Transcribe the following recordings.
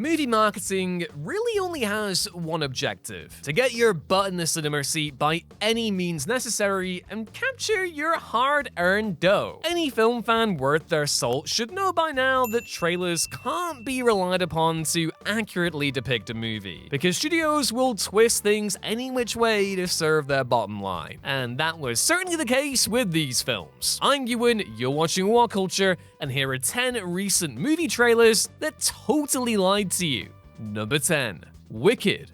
Movie marketing really only has one objective: to get your butt in the cinema seat by any means necessary and capture your hard-earned dough. Any film fan worth their salt should know by now that trailers can't be relied upon to accurately depict a movie, because studios will twist things any which way to serve their bottom line. And that was certainly the case with these films. I'm Ewan, you're watching What Culture, and here are 10 recent movie trailers that totally lied to you. Number 10. Wicked.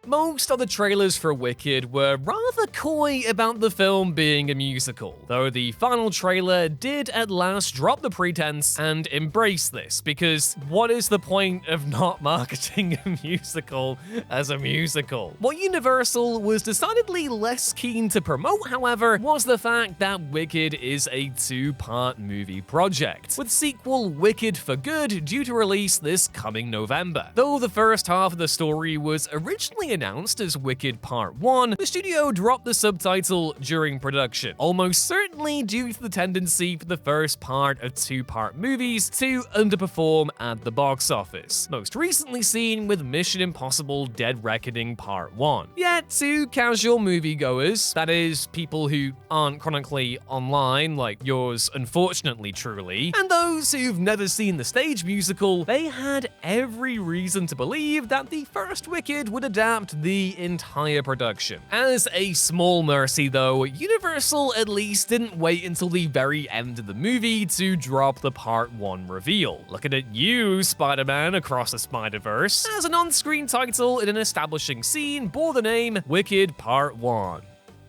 Most of the trailers for Wicked were rather coy about the film being a musical, though the final trailer did at last drop the pretense and embrace this, because what is the point of not marketing a musical as a musical? What Universal was decidedly less keen to promote, however, was the fact that Wicked is a two-part movie project, with sequel Wicked for Good due to release this coming November. Though the first half of the story was originally announced as Wicked Part 1, the studio dropped the subtitle during production, almost certainly due to the tendency for the first part of two-part movies to underperform at the box office, most recently seen with Mission Impossible Dead Reckoning Part 1. Yet, to casual moviegoers, that is, people who aren't chronically online like yours unfortunately truly, and those who've never seen the stage musical, they had every reason to believe that the first Wicked would adapt the entire production. As a small mercy though, Universal at least didn't wait until the very end of the movie to drop the Part 1 reveal. Looking at you, Spider-Man Across the Spider-Verse, as an on-screen title in an establishing scene bore the name Wicked Part 1.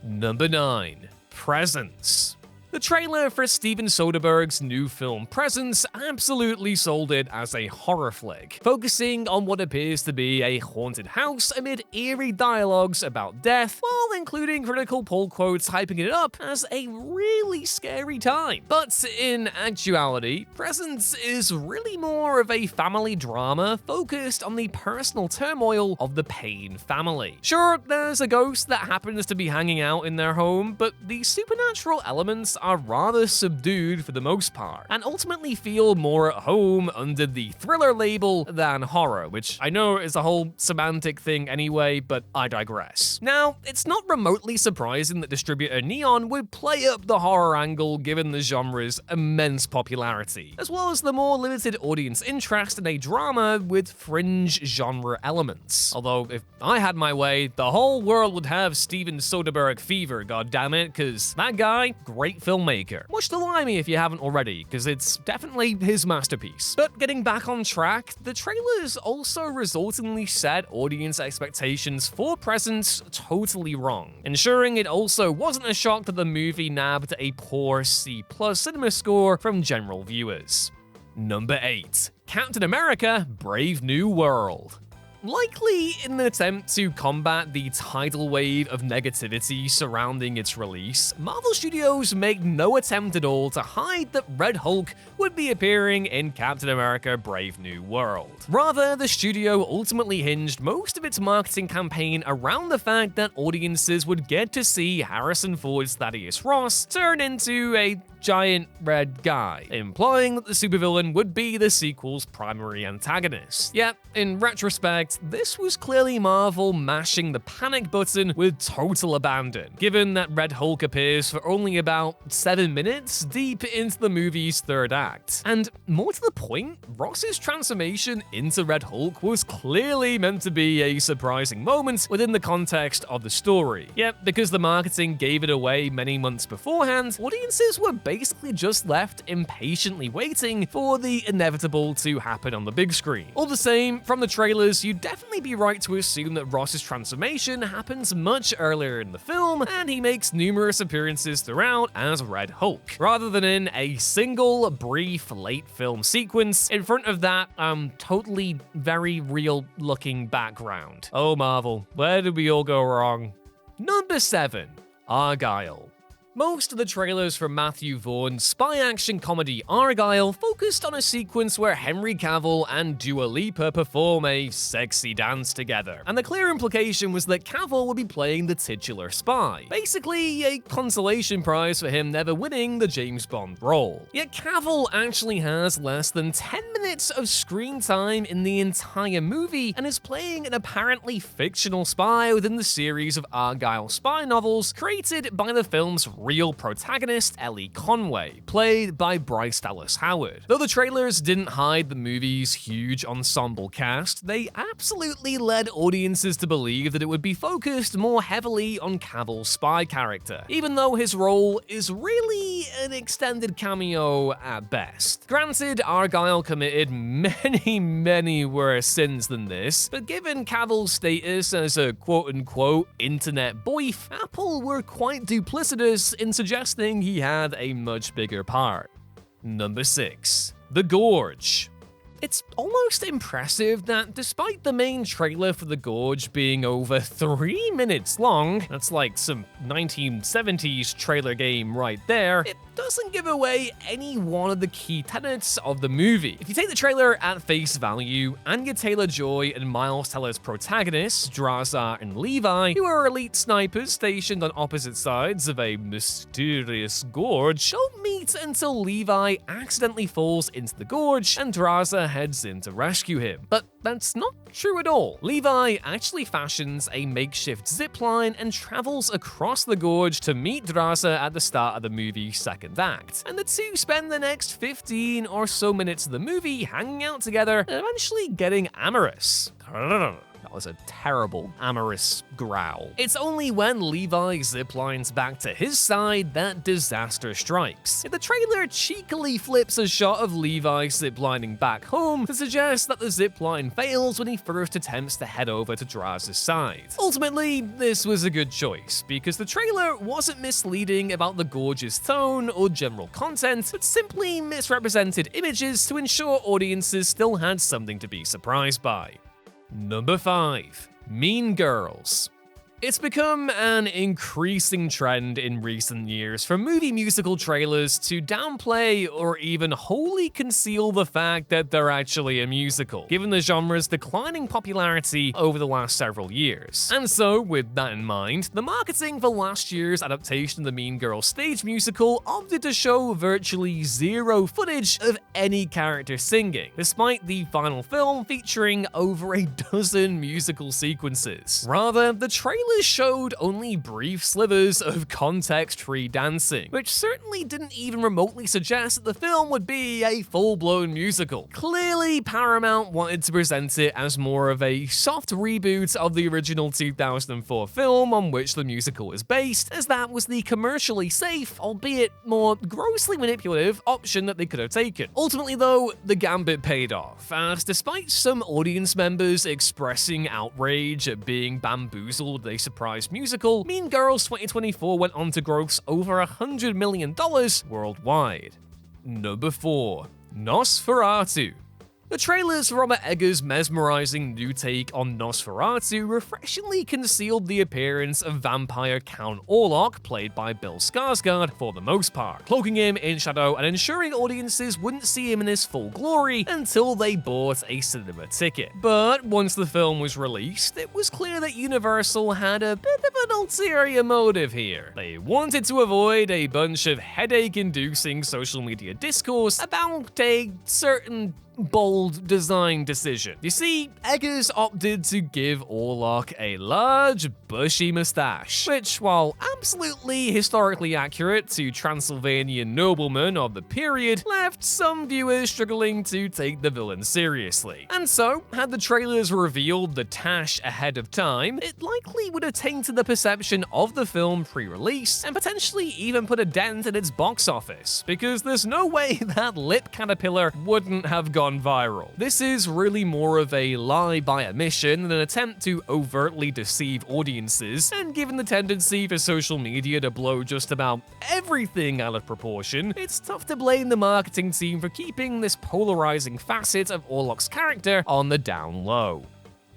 Number 9. Presence. The trailer for Steven Soderbergh's new film Presence absolutely sold it as a horror flick, focusing on what appears to be a haunted house amid eerie dialogues about death, while including critical pull quotes hyping it up as a really scary time. But in actuality, Presence is really more of a family drama focused on the personal turmoil of the Payne family. Sure, there's a ghost that happens to be hanging out in their home, but the supernatural elements are rather subdued for the most part, and ultimately feel more at home under the thriller label than horror, which I know is a whole semantic thing anyway, but I digress. Now, it's not remotely surprising that distributor Neon would play up the horror angle given the genre's immense popularity, as well as the more limited audience interest in a drama with fringe genre elements. Although, if I had my way, the whole world would have Steven Soderbergh fever, goddammit, cause that guy, great filmmaker. Watch The Limey if you haven't already, because it's definitely his masterpiece. But getting back on track, the trailers also resultingly set audience expectations for Presence totally wrong, ensuring it also wasn't a shock that the movie nabbed a poor C+ cinema score from general viewers. Number 8. Captain America: Brave New World. Likely in an attempt to combat the tidal wave of negativity surrounding its release, Marvel Studios made no attempt at all to hide that Red Hulk would be appearing in Captain America: Brave New World. Rather, the studio ultimately hinged most of its marketing campaign around the fact that audiences would get to see Harrison Ford's Thaddeus Ross turn into a giant red guy, implying that the supervillain would be the sequel's primary antagonist. Yet, in retrospect, this was clearly Marvel mashing the panic button with total abandon, given that Red Hulk appears for only about 7 minutes deep into the movie's third act. And more to the point, Ross's transformation into Red Hulk was clearly meant to be a surprising moment within the context of the story. Yet, because the marketing gave it away many months beforehand, audiences were basically just left impatiently waiting for the inevitable to happen on the big screen. All the same, from the trailers, you'd definitely be right to assume that Ross's transformation happens much earlier in the film, and he makes numerous appearances throughout as Red Hulk, rather than in a single, brief, late film sequence in front of that, totally very real-looking background. Oh, Marvel, where did we all go wrong? Number 7. Argylle. Most of the trailers for Matthew Vaughn's spy action comedy Argylle focused on a sequence where Henry Cavill and Dua Lipa perform a sexy dance together, and the clear implication was that Cavill would be playing the titular spy, basically a consolation prize for him never winning the James Bond role. Yet Cavill actually has less than 10 minutes of screen time in the entire movie and is playing an apparently fictional spy within the series of Argylle spy novels created by the film's real protagonist, Ellie Conway, played by Bryce Dallas Howard. Though the trailers didn't hide the movie's huge ensemble cast, they absolutely led audiences to believe that it would be focused more heavily on Cavill's spy character, even though his role is really an extended cameo at best. Granted, Argylle committed many worse sins than this, but given Cavill's status as a quote-unquote internet boif, Apple were quite duplicitous in suggesting he had a much bigger part. Number 6. The Gorge. It's almost impressive that despite the main trailer for The Gorge being over 3 minutes long, that's like some 1970s trailer game right there, it doesn't give away any one of the key tenets of the movie. If you take the trailer at face value, Anya Taylor-Joy and Miles Teller's protagonists, Draza and Levi, who are elite snipers stationed on opposite sides of a mysterious gorge, don't meet until Levi accidentally falls into the gorge and Draza heads in to rescue him. But that's not true at all. Levi actually fashions a makeshift zipline and travels across the gorge to meet Draza at the start of the movie's second act, and the two spend the next 15 or so minutes of the movie hanging out together and eventually getting amorous. That was a terrible, amorous growl. It's only when Levi ziplines back to his side that disaster strikes. The trailer cheekily flips a shot of Levi ziplining back home to suggest that the zipline fails when he first attempts to head over to Draza's side. Ultimately, this was a good choice, because the trailer wasn't misleading about the gorge's tone or general content, but simply misrepresented images to ensure audiences still had something to be surprised by. Number 5. Mean Girls. It's become an increasing trend in recent years for movie musical trailers to downplay or even wholly conceal the fact that they're actually a musical, given the genre's declining popularity over the last several years. And so, with that in mind, the marketing for last year's adaptation of the Mean Girls stage musical opted to show virtually zero footage of any character singing, despite the final film featuring over a dozen musical sequences. Rather, the trailer showed only brief slivers of context-free dancing, which certainly didn't even remotely suggest that the film would be a full-blown musical. Clearly, Paramount wanted to present it as more of a soft reboot of the original 2004 film on which the musical is based, as that was the commercially safe, albeit more grossly manipulative, option that they could have taken. Ultimately, though, the gambit paid off, as despite some audience members expressing outrage at being bamboozled with a surprise musical, Mean Girls 2024 went on to gross over $100 million worldwide. Number 4. Nosferatu. The trailers for Robert Eggers' mesmerizing new take on Nosferatu refreshingly concealed the appearance of vampire Count Orlok, played by Bill Skarsgård for the most part, cloaking him in shadow and ensuring audiences wouldn't see him in his full glory until they bought a cinema ticket. But once the film was released, it was clear that Universal had a bit of an ulterior motive here. They wanted to avoid a bunch of headache-inducing social media discourse about a certain bold design decision. You see, Eggers opted to give Orlok a large, bushy mustache, which, while absolutely historically accurate to Transylvanian noblemen of the period, left some viewers struggling to take the villain seriously. And so, had the trailers revealed the tash ahead of time, it likely would have tainted the perception of the film pre-release, and potentially even put a dent in its box office, because there's no way that lip caterpillar wouldn't have gone viral. This is really more of a lie by omission than an attempt to overtly deceive audiences, and given the tendency for social media to blow just about everything out of proportion, it's tough to blame the marketing team for keeping this polarizing facet of Orlok's character on the down low.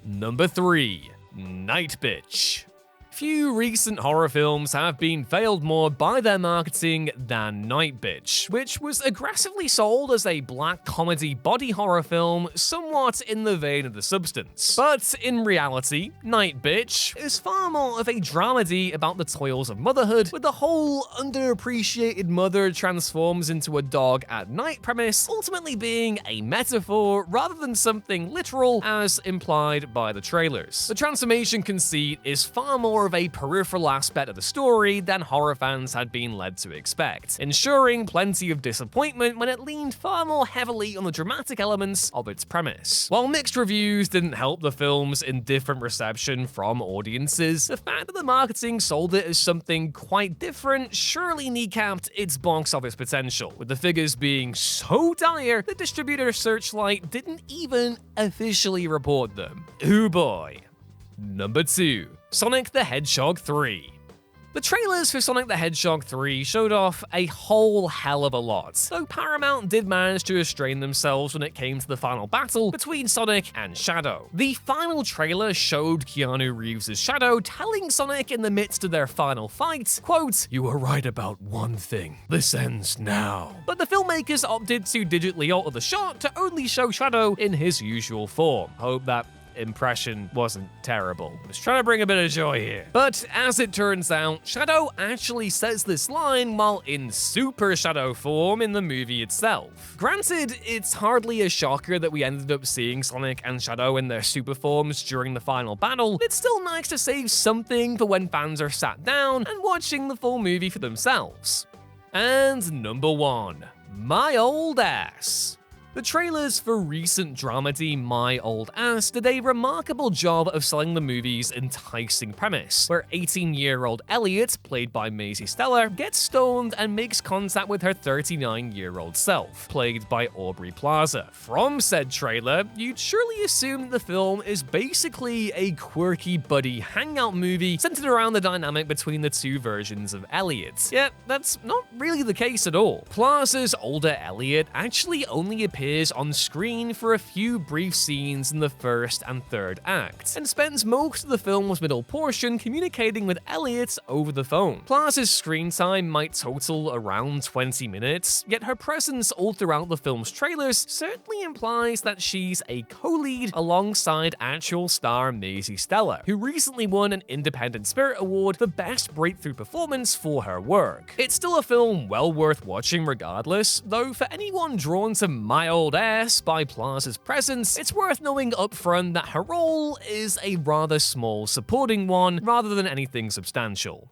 Number 3. Night Bitch. Few recent horror films have been failed more by their marketing than Night Bitch, which was aggressively sold as a black comedy body horror film somewhat in the vein of The Substance. But in reality, Night Bitch is far more of a dramedy about the toils of motherhood, with the whole underappreciated mother transforms into a dog at night premise ultimately being a metaphor rather than something literal as implied by the trailers. The transformation conceit is far more of a peripheral aspect of the story than horror fans had been led to expect, ensuring plenty of disappointment when it leaned far more heavily on the dramatic elements of its premise. While mixed reviews didn't help the film's indifferent reception from audiences, the fact that the marketing sold it as something quite different surely kneecapped its box office potential, with the figures being so dire the distributor Searchlight didn't even officially report them. Ooh boy. Number 2. Sonic the Hedgehog 3. The trailers for Sonic the Hedgehog 3 showed off a whole hell of a lot, though Paramount did manage to restrain themselves when it came to the final battle between Sonic and Shadow. The final trailer showed Keanu Reeves' Shadow telling Sonic in the midst of their final fight, quote, "You were right about one thing. This ends now." But the filmmakers opted to digitally alter the shot to only show Shadow in his usual form. Hope that impression wasn't terrible. I was trying to bring a bit of joy here. But as it turns out, Shadow actually says this line while in Super Shadow form in the movie itself. Granted, it's hardly a shocker that we ended up seeing Sonic and Shadow in their super forms during the final battle, but it's still nice to save something for when fans are sat down and watching the full movie for themselves. And number 1. My Old Ass. The trailers for recent dramedy My Old Ass did a remarkable job of selling the movie's enticing premise, where 18-year-old Elliot, played by Maisie Stellar, gets stoned and makes contact with her 39-year-old self, played by Aubrey Plaza. From said trailer, you'd surely assume that the film is basically a quirky buddy hangout movie centered around the dynamic between the two versions of Elliot. Yet, that's not really the case at all. Plaza's older Elliot actually only appears on screen for a few brief scenes in the first and third acts, and spends most of the film's middle portion communicating with Elliot over the phone. Plaza's screen time might total around 20 minutes, yet her presence all throughout the film's trailers certainly implies that she's a co-lead alongside actual star Maisie Stellar, who recently won an Independent Spirit Award for Best Breakthrough Performance for her work. It's still a film well worth watching regardless, though for anyone drawn to My Old Ass by Plaza's presence, it's worth knowing upfront that her role is a rather small supporting one rather than anything substantial.